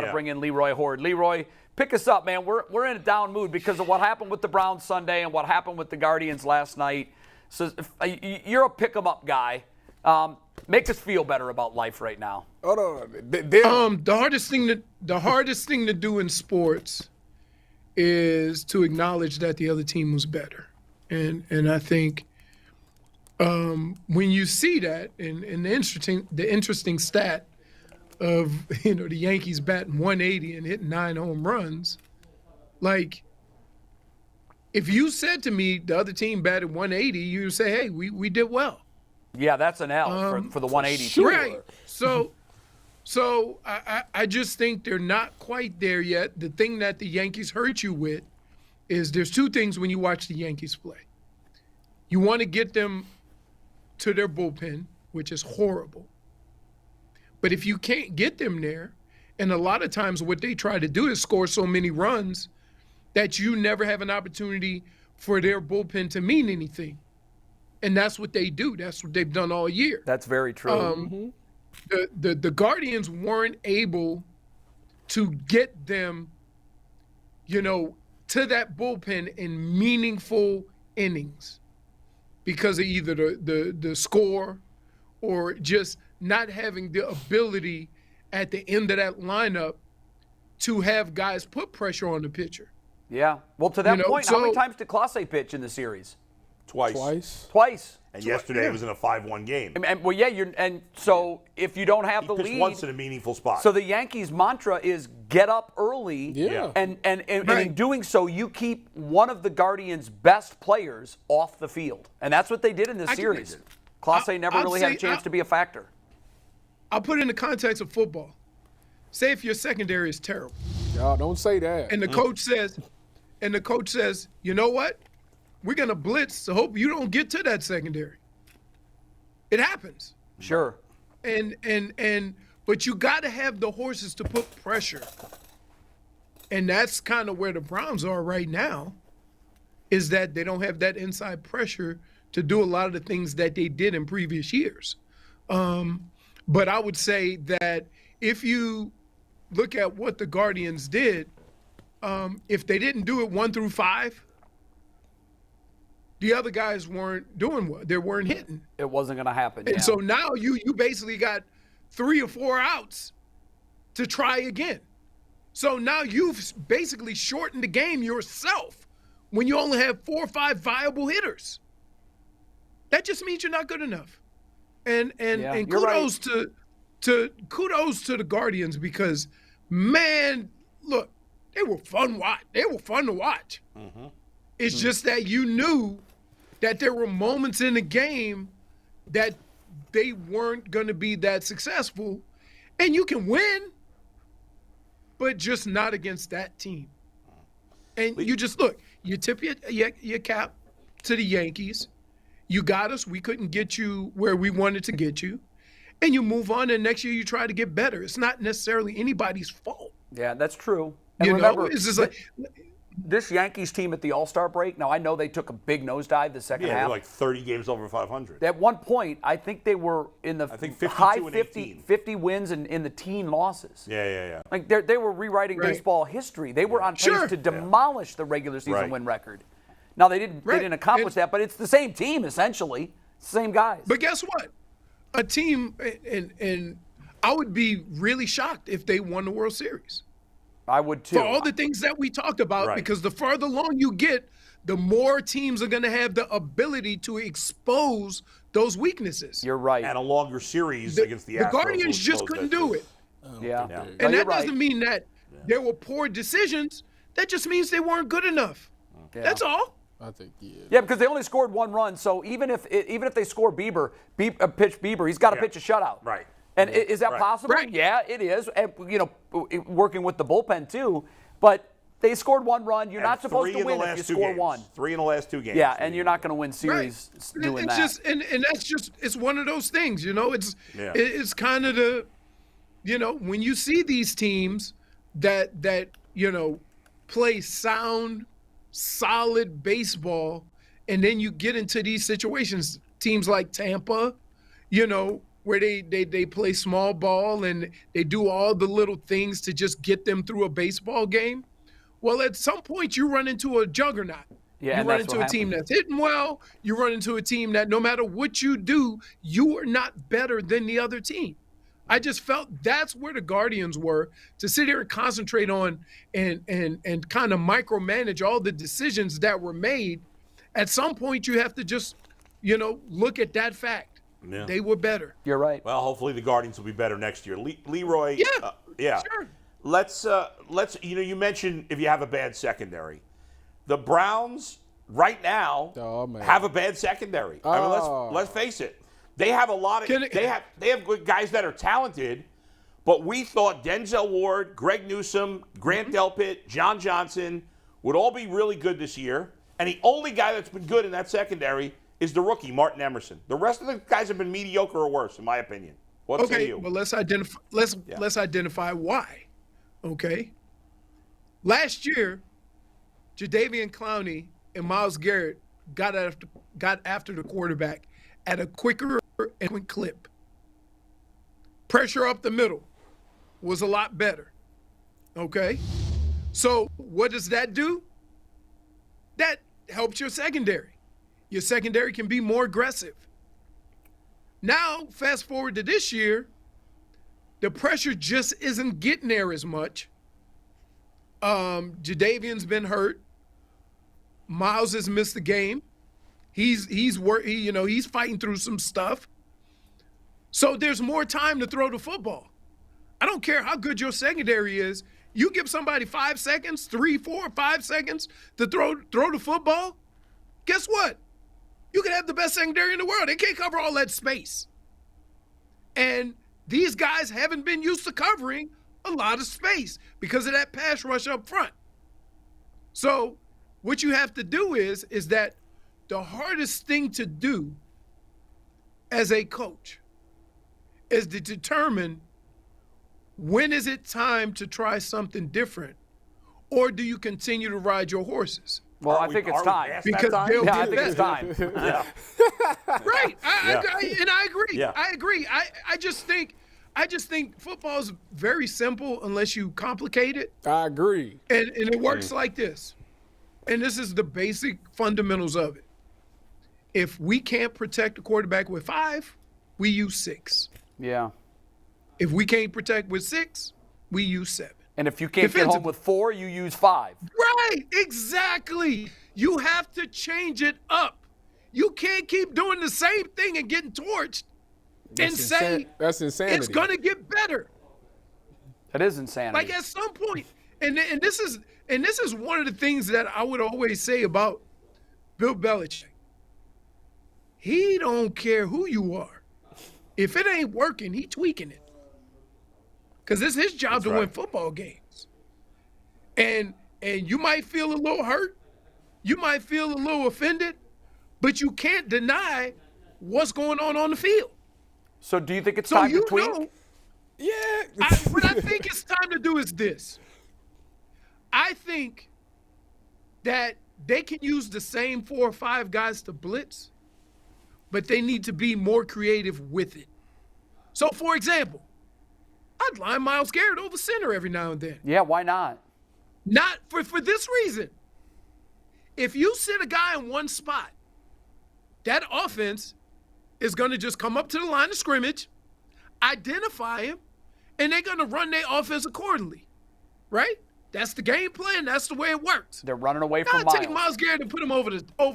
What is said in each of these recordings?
Got to bring in Leroy Hoard. Leroy, pick us up, man. We're in a down mood because of what happened with the Browns Sunday and what happened with the Guardians last night. So you're a pick-em-up guy. Make us feel better about life right now. Hold on. The hardest thing to do in sports is to acknowledge that the other team was better, and I think when you see that, and the interesting stat of the Yankees batting 180 and hitting 9 home runs, like if you said to me the other team batted 180, you would say, hey, we did well. Yeah, that's an L for the 180. Sure. Right. So I just think they're not quite there yet. The thing that the Yankees hurt you with is there's two things when you watch the Yankees play. You want to get them to their bullpen, which is horrible. But if you can't get them there, and a lot of times what they try to do is score so many runs that you never have an opportunity for their bullpen to mean anything. And that's what they do. That's what they've done all year. That's very true. The Guardians weren't able to get them, to that bullpen in meaningful innings because of either the score or just not having the ability at the end of that lineup to have guys put pressure on the pitcher. Yeah. Well, to that point, how many times did Clase pitch in the series? Twice. And yesterday it was in a 5-1 game. And so if you don't have the lead, once in a meaningful spot. So the Yankees' mantra is get up early. Yeah. And in doing so, you keep one of the Guardians' best players off the field, and that's what they did in this series. Clase never really had a chance to be a factor. I'll put it in the context of football. Say if your secondary is terrible. Y'all don't say that. And the coach says, you know what? We're going to blitz to hope you don't get to that secondary. It happens. Sure. But you got to have the horses to put pressure. And that's kind of where the Browns are right now, is that they don't have that inside pressure to do a lot of the things that they did in previous years. But I would say that if you look at what the Guardians did, if they didn't do it 1 through 5, the other guys weren't doing what they weren't hitting. It wasn't going to happen. And so now you basically got 3 or 4 outs to try again. So now you've basically shortened the game yourself when you only have 4 or 5 viable hitters. That just means you're not good enough. And kudos kudos to the Guardians because, man, look, they were fun to watch. Mm-hmm. It's just that you knew that there were moments in the game that they weren't going to be that successful. And you can win, but just not against that team. And you just, look, you tip your cap to the Yankees. You got us. We couldn't get you where we wanted to get you. And you move on, and next year you try to get better. It's not necessarily anybody's fault. Yeah, that's true. And remember, it's just like this Yankees team at the All-Star break, now I know they took a big nosedive the second half. Yeah, like 30 games over 500. At one point, I think they were in the high 50 wins and in the teen losses. Yeah. Like they were rewriting baseball history. They were on pace to demolish the regular season win record. Now they didn't accomplish that, but it's the same team essentially, same guys. But guess what? A team, and I would be really shocked if they won the World Series. I would too. For all the things that we talked about, because the further along you get, the more teams are going to have the ability to expose those weaknesses. You're right. And a longer series against the Astros. The Guardians just couldn't do it. Yeah. And that doesn't mean that there were poor decisions. That just means they weren't good enough. Yeah. That's all. I think, yeah, because they only scored 1 run. So even if they score pitch Bieber, he's got to pitch a shutout. Right. And is that possible? Right. Yeah, it is. And, working with the bullpen too. But they scored 1 run. You're not supposed to win if you score 1. 3 in the last 2 games. Yeah, and you're not going to win series doing that. And that's just it's one of those things. It's kind of the, when you see these teams that play sound, solid baseball, and then you get into these situations, teams like Tampa, where they play small ball and they do all the little things to just get them through a baseball game. Well, at some point you run into a juggernaut. Yeah, you run into a team that's hitting well. You run into a team that no matter what you do, you are not better than the other team. I just felt that's where the Guardians were, to sit here and concentrate on and kind of micromanage all the decisions that were made. At some point, you have to just, look at that fact. Yeah. They were better. You're right. Well, hopefully the Guardians will be better next year. Leroy. Yeah. Sure. Let's you mentioned if you have a bad secondary. The Browns right now have a bad secondary. I mean, let's face it. They have a lot of they have good guys that are talented, but we thought Denzel Ward, Greg Newsome, Grant Delpit, John Johnson would all be really good this year. And the only guy that's been good in that secondary is the rookie, Martin Emerson. The rest of the guys have been mediocre or worse, in my opinion. What say you? Well, let's identify why. Okay. Last year, Jadeveon Clowney and Myles Garrett got after the quarterback at a quicker and quick clip. Pressure up the middle was a lot better. Okay? So what does that do? That helps your secondary. Your secondary can be more aggressive. Now, fast forward to this year, the pressure just isn't getting there as much. Jadeveon's been hurt. Myles has missed the game. He's fighting through some stuff. So there's more time to throw the football. I don't care how good your secondary is. You give somebody 5 seconds, 3, 4, 5 seconds to throw the football. Guess what? You can have the best secondary in the world. They can't cover all that space. And these guys haven't been used to covering a lot of space because of that pass rush up front. So what you have to do is that the hardest thing to do as a coach is to determine when is it time to try something different, or do you continue to ride your horses? Well, I think it's time. Because I think it's time. Yeah. Right. I agree. Yeah. I agree. I just think football is very simple unless you complicate it. I agree. And it works like this. And this is the basic fundamentals of it. If we can't protect the quarterback with 5, we use 6. Yeah. If we can't protect with 6, we use 7. And if you can't get home with 4, you use 5. Right, exactly. You have to change it up. You can't keep doing the same thing and getting torched say that's insanity. It's going to get better. That is insanity. Like at some point, and this is one of the things that I would always say about Bill Belichick. He don't care who you are. If it ain't working, he tweaking it. Because it's his job to win football games. And you might feel a little hurt. You might feel a little offended. But you can't deny what's going on the field. So do you think it's time to tweak? What I think it's time to do is this. I think that they can use the same 4 or 5 guys to blitz, but they need to be more creative with it. So, for example, I'd line Myles Garrett over center every now and then. Yeah, why not? Not for this reason. If you sit a guy in one spot, that offense is going to just come up to the line of scrimmage, identify him, and they're going to run their offense accordingly, right? That's the game plan. That's the way it works. They're running away from Myles. Take Myles Garrett and put him over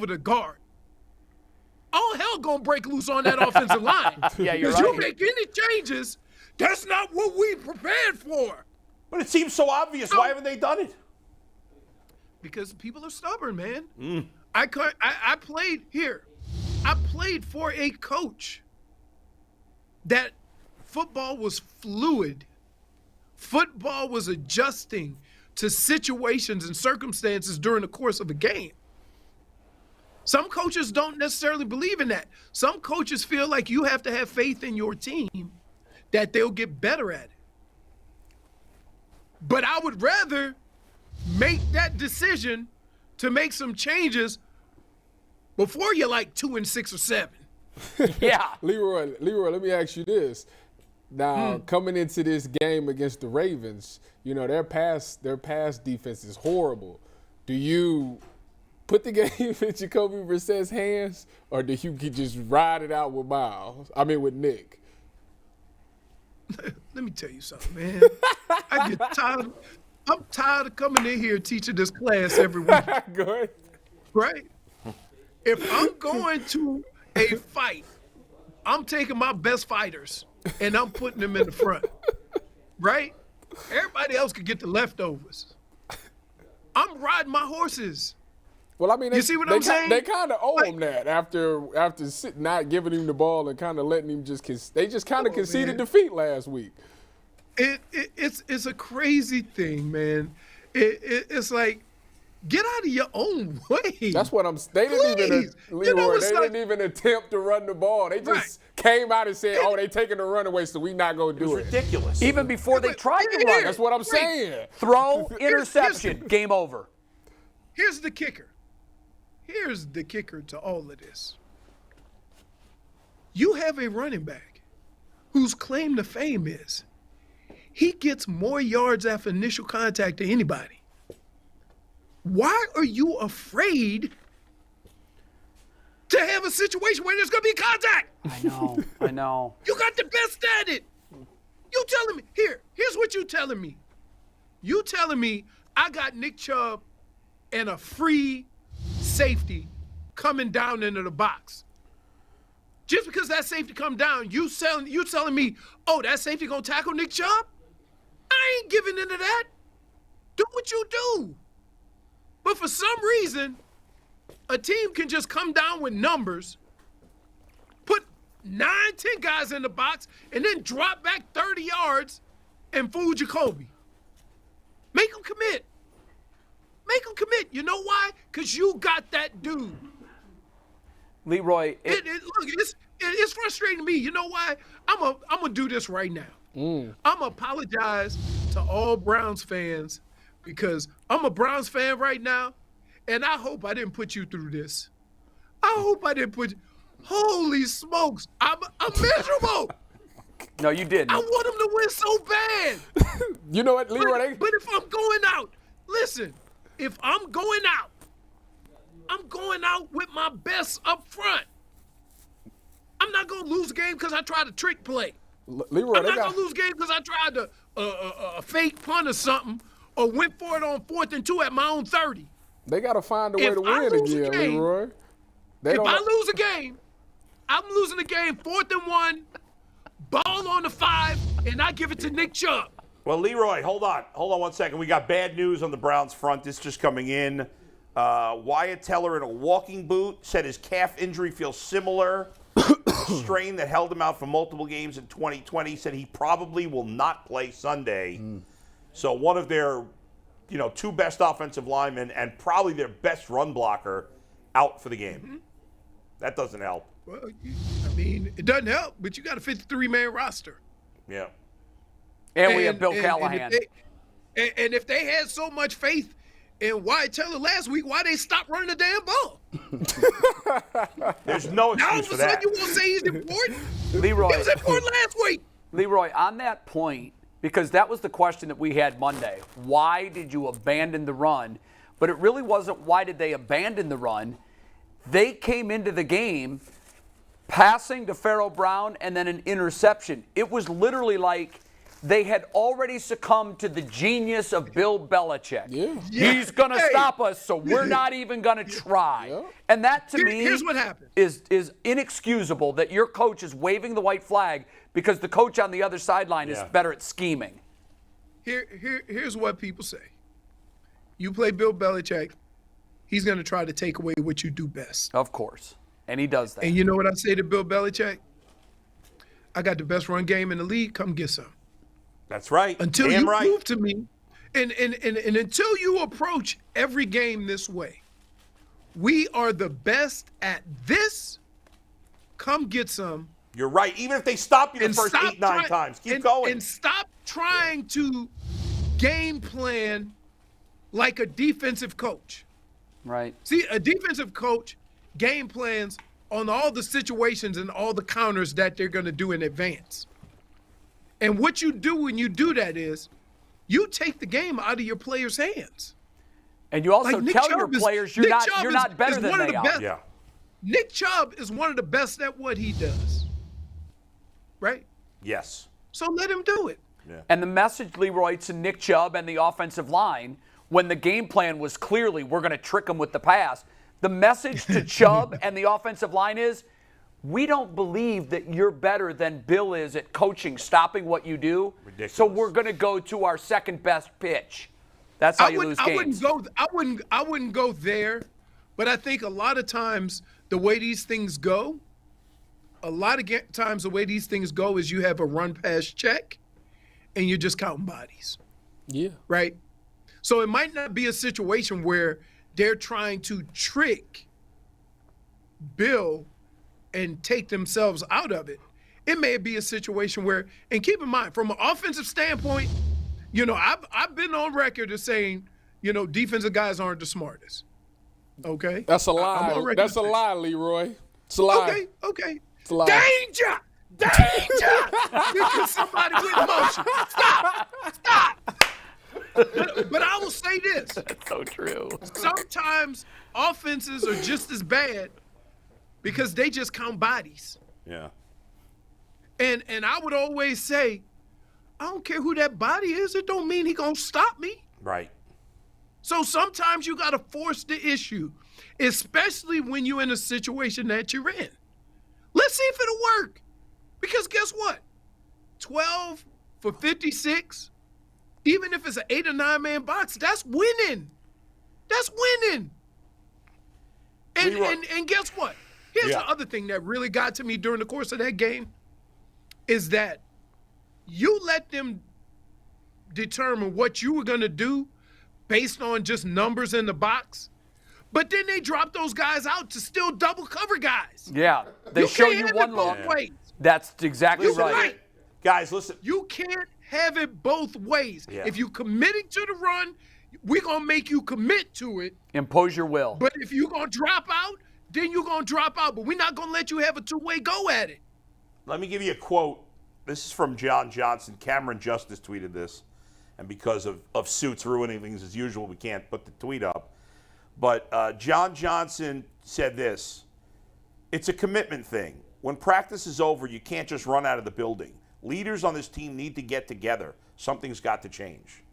the guard. All hell gonna break loose on that offensive line. Yeah, you're right. Because you make any changes, that's not what we prepared for. But it seems so obvious. Why haven't they done it? Because people are stubborn, man. I played here. I played for a coach that football was fluid. Football was adjusting to situations and circumstances during the course of a game. Some coaches don't necessarily believe in that. Some coaches feel like you have to have faith in your team that they'll get better at it. But I would rather make that decision to make some changes before you're like 2 and 6 or 7. Yeah. Leroy, let me ask you this. Now, coming into this game against the Ravens, you know, their pass defense is horrible. Do you put the game in Jacoby Brissett's hands, or do you just ride it out with with Nick? Let me tell you something, man. I get tired. I'm tired of coming in here teaching this class every week. Go ahead. Right? If I'm going to a fight, I'm taking my best fighters and I'm putting them in the front. Right? Everybody else could get the leftovers. I'm riding my horses. Well, I mean, you see what I'm saying? They kind of owe him that after not giving him the ball and kind of letting him they just kind of conceded defeat last week. It's a crazy thing, man. It's like, get out of your own way. That's what they didn't even attempt to run the ball. They just came out and said, "Oh, they taking the runaway, so we not gonna do it." Ridiculous. Even before they tried to run. That's what I'm saying. Throw, interception, game over. Here's the kicker. Here's the kicker to all of this. You have a running back whose claim to fame is he gets more yards after initial contact than anybody. Why are you afraid to have a situation where there's going to be contact? I know. You got the best at it. You telling me, here's what you telling me. You telling me I got Nick Chubb and a free safety coming down into the box. Just because that safety come down, you telling me, oh, that safety gonna tackle Nick Chubb? I ain't giving into that. Do what you do. But for some reason, a team can just come down with numbers, put 9-10 guys in the box, and then drop back 30 yards and fool Jacoby. Make them commit. Make them commit. You know why? Because you got that dude. Leroy. It's frustrating to me. You know why? I'm gonna do this right now. I'm gonna apologize to all Browns fans because I'm a Browns fan right now, and I hope I didn't put you through this. I hope I didn't put you. Holy smokes. I'm miserable. No, you didn't. I want them to win so bad. You know what, Leroy? But if I'm going out, listen, if I'm going out with my best up front. I'm not going to lose a game because I tried to trick play. Leroy, I'm not going to lose a game because I tried to a fake punt or something or went for it on 4th and 2 at my own 30. They got to find a way to win again, Leroy. If I lose a game, I'm losing the game 4th and 1, ball on the 5, and I give it to Nick Chubb. Well, Leroy, hold on 1 second. We got bad news on the Browns front. This just coming in. Wyatt Teller in a walking boot said his calf injury feels similar. Strain that held him out for multiple games in 2020. Said he probably will not play Sunday. So one of their, two best offensive linemen and probably their best run blocker out for the game. That doesn't help. Well, I mean, it doesn't help, but you got a 53-man roster. Yeah. And we have Bill Callahan. And if they had so much faith in Wyatt Teller last week, why they stopped running the damn ball? There's no excuse for that. Now all of a sudden you won't say he's important? Leroy. He was important last week. Leroy, on that point, because that was the question that we had Monday. Why did you abandon the run? But it really wasn't why did they abandon the run. They came into the game passing to Pharaoh Brown and then an interception. It was literally like they had already succumbed to the genius of Bill Belichick. Yeah. He's going to stop us, so we're not even going to try. Yeah. And that, to me, here's what happened. Is inexcusable that your coach is waving the white flag because the coach on the other sideline is better at scheming. Here's what people say. You play Bill Belichick, he's going to try to take away what you do best. Of course. And he does that. And you know what I say to Bill Belichick? I got the best run game in the league. Come get some. That's right. Until you prove to me, and until you approach every game this way, we are the best at this. Come get some. You're right. Even if they stop you the first 8-9 times, keep going. And stop trying to game plan like a defensive coach. Right. See, a defensive coach game plans on all the situations and all the counters that they're going to do in advance. And what you do when you do that is you take the game out of your players' hands. And you also Like tell your players you're not better than they are. Yeah. Nick Chubb is one of the best at what he does. Right? Yes. So let him do it. Yeah. And the message, Leroy, to Nick Chubb and the offensive line, when the game plan was clearly we're going to trick him with the pass, the message to Chubb and the offensive line is, we don't believe that you're better than Bill is at coaching, stopping what you do. Ridiculous. So we're going to go to our second best pitch. That's how you lose games. I wouldn't go there, but I think a lot of times the way these things go, is you have a run pass check, and you're just counting bodies. Yeah. Right. So it might not be a situation where they're trying to trick Bill and take themselves out of it. It may be a situation where, and keep in mind, from an offensive standpoint, you know, I've been on record as saying, you know, defensive guys aren't the smartest. Okay? That's a lie. That's a lie, Leroy. It's a lie. Okay. It's a lie. Danger! Because somebody with emotion. Stop! But I will say this. That's so true. Sometimes offenses are just as bad because they just count bodies. Yeah. And I would always say, I don't care who that body is, it don't mean he gonna stop me. Right. So sometimes you gotta force the issue, especially when you're in a situation that you're in. Let's see if it'll work. Because guess what? 12 for 56, even if it's an 8 or 9 man box, that's winning. That's winning. And guess what? Here's the other thing that really got to me during the course of that game is that you let them determine what you were going to do based on just numbers in the box, but then they drop those guys out to still double cover guys. Yeah, they show you one look. That's exactly right. Guys, listen. You can't have it both ways. Yeah. If you're committing to the run, we're going to make you commit to it. Impose your will. But if you're going to drop out, then you're going to drop out. But we're not going to let you have a two-way go at it. Let me give you a quote. This is from John Johnson. Cameron Justice tweeted this. And because of Suits ruining things as usual, we can't put the tweet up. But John Johnson said this. It's a commitment thing. When practice is over, you can't just run out of the building. Leaders on this team need to get together. Something's got to change.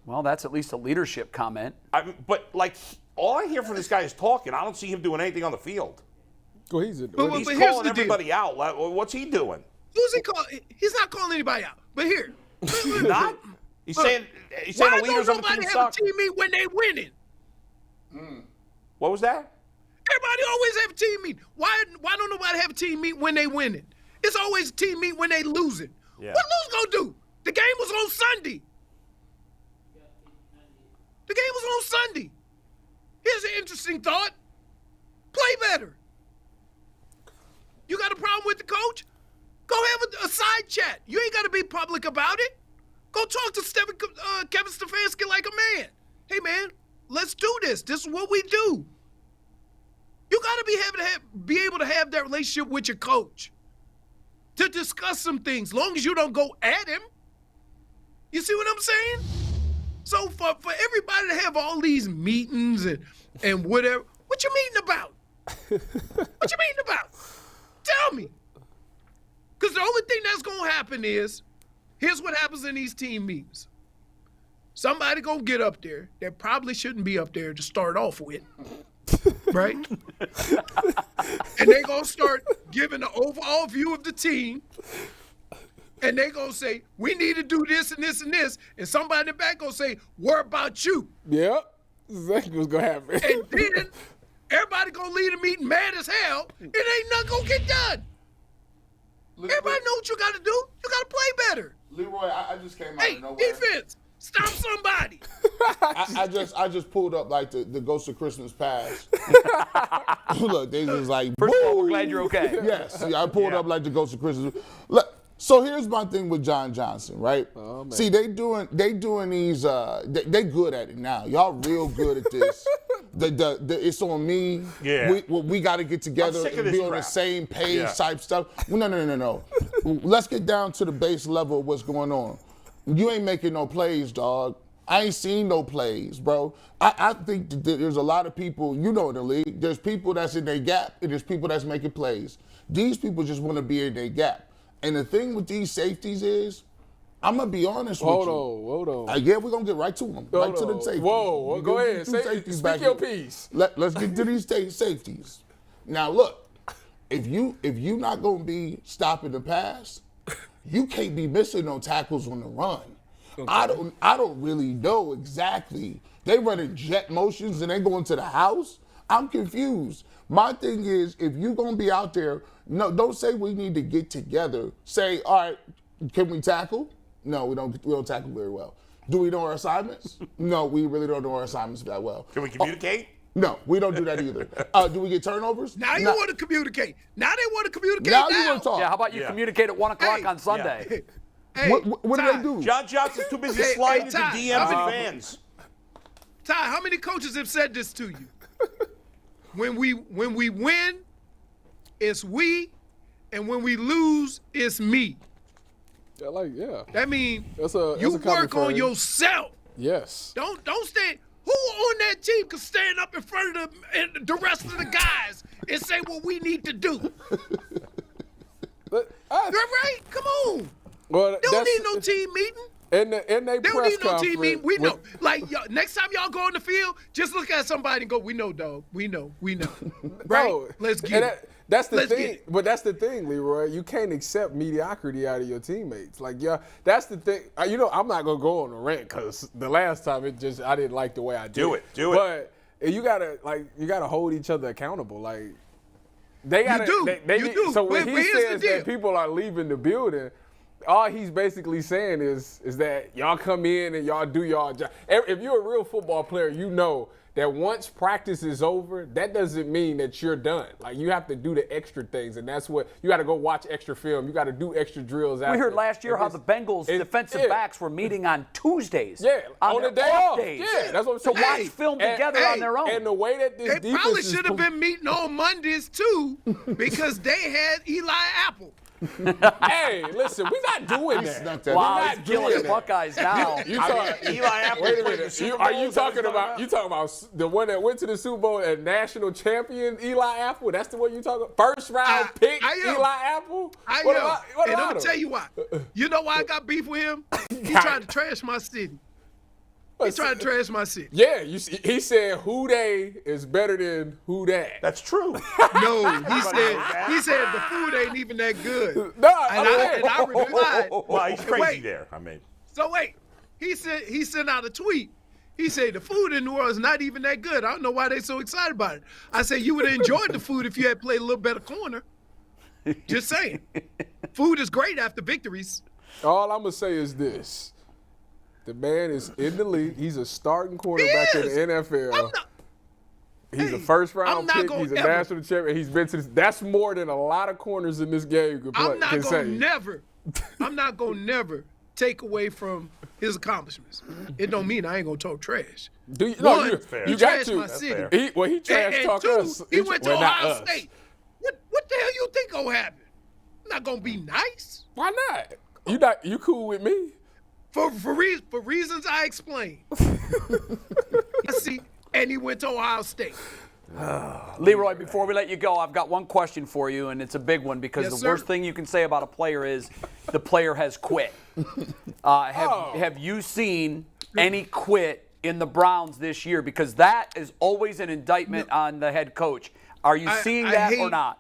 Well, that's at least a leadership comment. But, like, all I hear from this guy is talking. I don't see him doing anything on the field. Well, he's calling everybody out. What's he doing? Who's he calling? He's not calling anybody out. But here. He's not? He's saying the leaders on the team suck. Why don't nobody have a team meet when they winning? What was that? Everybody always have a team meet. Why don't nobody have a team meet when they winning? It's always a team meet when they losing. Yeah. What lose gonna do? The game was on Sunday. The game was on Sunday. Here's an interesting thought. Play better. You got a problem with the coach? Go have a side chat. You ain't got to be public about it. Go talk to Kevin Stefanski like a man. Hey, man, let's do this. This is what we do. You got to be able to have that relationship with your coach to discuss some things, long as you don't go at him. You see what I'm saying? So for everybody to have all these meetings and whatever, what you meeting about? What you meeting about? Tell me. Because the only thing that's going to happen is, here's what happens in these team meetings. Somebody going to get up there that probably shouldn't be up there to start off with. Right? And they going to start giving an overall view of the team. And they going to say, we need to do this and this and this. And somebody in the back going to say, what about you? Yeah, exactly what's going to happen. And then everybody going to leave the meeting mad as hell. It ain't nothing going to get done. Everybody know what you got to do. You got to play better. Leroy, I just came out of nowhere. Defense, stop somebody. I just pulled up like the Ghost of Christmas Past. Look, they was like, first of all, we're glad you're okay. Yes, I pulled up like the Ghost of Christmas. Look, so here's my thing with John Johnson, right? Oh, see, they doing these. They good at it now. Y'all real good at this. it's on me. Yeah. We got to get together sick of and this be on crap. the same page Yeah. type stuff. Well, no. Let's get down to the base level of what's going on. You ain't making no plays, dog. I ain't seen no plays, bro. I think that there's a lot of people, you know, in the league, there's people that's in their gap and there's people that's making plays. These people just want to be in their gap. And the thing with these safeties is, I'm going to be honest with you. Hold on. Yeah, we're going to get right to them. Right to the safeties. Whoa, go ahead. Speak your piece. Let's get to these safeties. Now, look, if you not going to be stopping the pass, you can't be missing no tackles on the run. Okay. I don't really know exactly. They running jet motions and they going to the house. I'm confused. My thing is, if you're going to be out there, no, don't say we need to get together. Say, all right, can we tackle? No, we don't tackle very well. Do we know our assignments? No, we really don't know our assignments that well. Can we communicate? No, we don't do that either. Do we get turnovers? Now you want to communicate. Now they want to communicate. Now you want to talk. Yeah, how about you communicate at 1 o'clock on Sunday? Yeah. Hey, what do they do? John Johnson's too busy sliding into Ty, DMs and fans. Ty, how many coaches have said this to you? When we win, it's we, and when we lose, it's me. Yeah. That means That's a you common work on phrase. yourself. Yes. Don't stand. Who on that team can stand up in front of the rest of the guys and say what we need to do? But You're right. Come on. well, They don't need no team meeting. In they They don't press need no team meeting. We know. with- Like next time y'all go on the field, just look at somebody and go, "We know, dog. We know. Right? No, Let's get and it. That's the Let's get thing. it. But that's the thing, Leroy. You can't accept mediocrity out of your teammates. Like, yeah, that's the thing. You know, I'm not gonna go on a rant because the last time I didn't like the way I did. Do it. But you gotta hold each other accountable. Like, they gotta. do. They You do. So when But he here's the says deal. that people are leaving the building, all he's basically saying is that y'all come in and y'all do y'all job. If you're a real football player, you know that once practice is over, that doesn't mean that you're done. Like, you have to do the extra things, and that's what you got to go watch extra film. You got to do extra drills. We heard last year how the Bengals defensive backs were meeting on Tuesdays. Yeah, on the their day off. days. Yeah, that's what I'm To saying. watch film together on their own. And the way that this They defense probably is should have been meeting on Mondays too, because they had Eli Apple. Hey, listen, we're not doing that. Snuck that Wow, in. he's killing the Buckeyes now. You I talk, mean, Eli Apple wait a played the minute. Super Are Bowl, you is that what talking you're about? You talking about the one that went to the Super Bowl and national champion Eli Apple? That's the one you talking about? First round pick I am. Eli Apple? I What know. about- what And I'm about gonna him? tell you why. You know why I got beef with him? He tried to trash my city. He tried to trash my city. Yeah, he said who they is better than who that. That's true. No, he said the food ain't even that good. No, And I replied. Well, he's crazy Wait. there. I mean, So wait, he sent out a tweet. He said the food in New Orleans is not even that good. I don't know why they so excited about it. I said you would have enjoyed the food if you had played a little better corner. Just saying. Food is great after victories. All I'm gonna say is this: the man is in the league. He's a starting quarterback in the NFL. He's a first round pick. He's a national champion. He's been to this. That's more than a lot of corners in this game could play. I'm not gonna never take away from his accomplishments. It don't mean I ain't gonna talk trash. Do you? One, No, he you got trashed to. my city. He trash And talk two, us. he went to Well, not Ohio us. State. What the hell you think gonna happen? I'm not gonna be nice. Why not? You cool with me? For reasons I explained. See, and he went to Ohio State. Leroy, before we let you go, I've got one question for you, and it's a big one because Yes, the sir. worst thing you can say about a player is the player has quit. Have you seen any quit in the Browns this year? Because that is always an indictment on the head coach. Are you seeing that or not?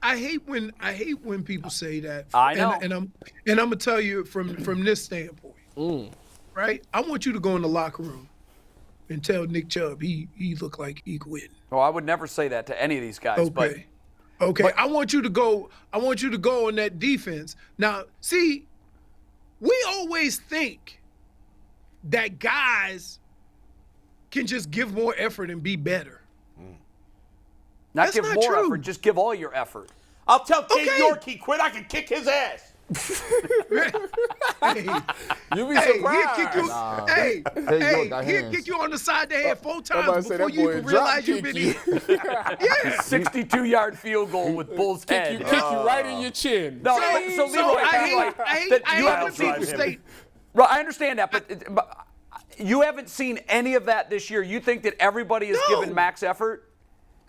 I hate when people say that. I know. And I'm gonna tell you from this standpoint. Right? I want you to go in the locker room and tell Nick Chubb he looked like he quit. Oh, I would never say that to any of these guys. Okay. I want you to go on that defense. Now, see, we always think that guys can just give more effort and be better. Not That's give not more true. effort, just give all your effort. I'll tell King Okay. York he quit. I can kick his ass. You be surprised. He'll kick you on the side of the head 4 times before you even realize you've been here. Yeah. 62-yard field goal with Bull's head. Kick you right in your chin. No, so Leroy, I hate people state. Right, I understand that, but you haven't seen any of that this year. You think that everybody is giving max effort?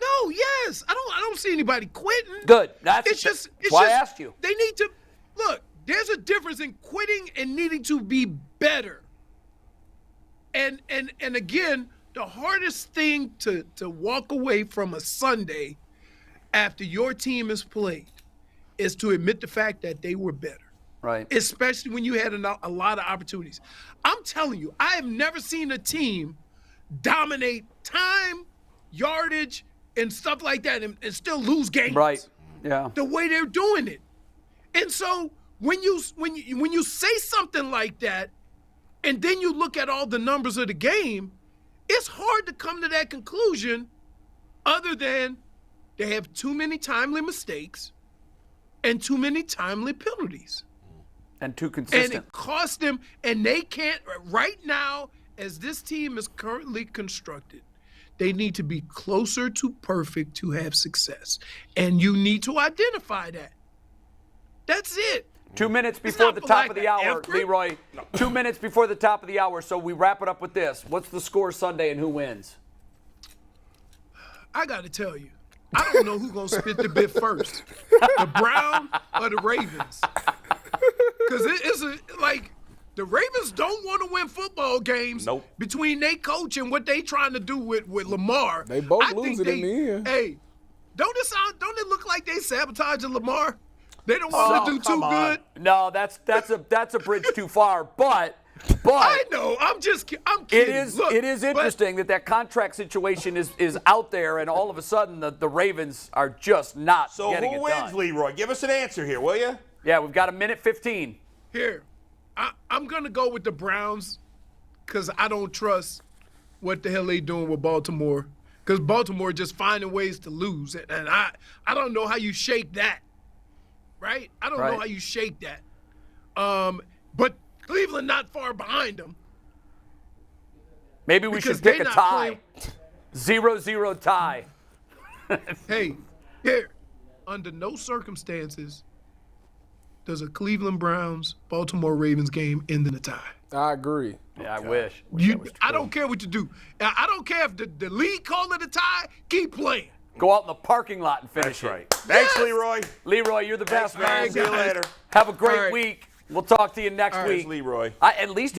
No, yes. I don't see anybody quitting. Good. It's why I asked you. They need to look, there's a difference in quitting and needing to be better. And again, the hardest thing to walk away from a Sunday after your team has played is to admit the fact that they were better. Right. Especially when you had a lot of opportunities. I'm telling you, I have never seen a team dominate time, yardage, and stuff like that and still lose games. Right. Yeah. The way they're doing it. And so when you say something like that and then you look at all the numbers of the game, it's hard to come to that conclusion other than they have too many timely mistakes and too many timely penalties. And too consistent. And it costs them, and they can't, right now, as this team is currently constructed, they need to be closer to perfect to have success. And you need to identify that. That's it. 2 minutes before the top of the hour, Leroy. 2 minutes before the top of the hour, so we wrap it up with this. What's the score Sunday and who wins? I got to tell you, I don't know who's going to spit the bit first, the Brown or the Ravens. Because the Ravens don't want to win football games between their coach and what they trying to do with Lamar. They both lose it in the end. Hey, don't it look like they sabotaging Lamar? They don't want to do too good. No, that's a bridge too far. But I know. I'm kidding. It is interesting that contract situation is out there, and all of a sudden the Ravens are just not getting it done. So who wins, Leroy? Give us an answer here, will you? Yeah, we've got a minute 15. Here, I'm going to go with the Browns because I don't trust what the hell they doing with Baltimore, because Baltimore just finding ways to lose. And I don't know how you shake that, right? I don't know how you shake that. But Cleveland not far behind them. Maybe we should pick a tie. 0-0 tie. Hey, here, under no circumstances does a Cleveland Browns Baltimore Ravens game end in a tie. I agree. Yeah, I wish. I don't care what you do. I don't care if the league call it a tie. Keep playing. Go out in the parking lot and finish it. That's right. Thanks, Leroy. Leroy, you're the best, man. See you later. Have a great week. We'll talk to you next week. Leroy. At least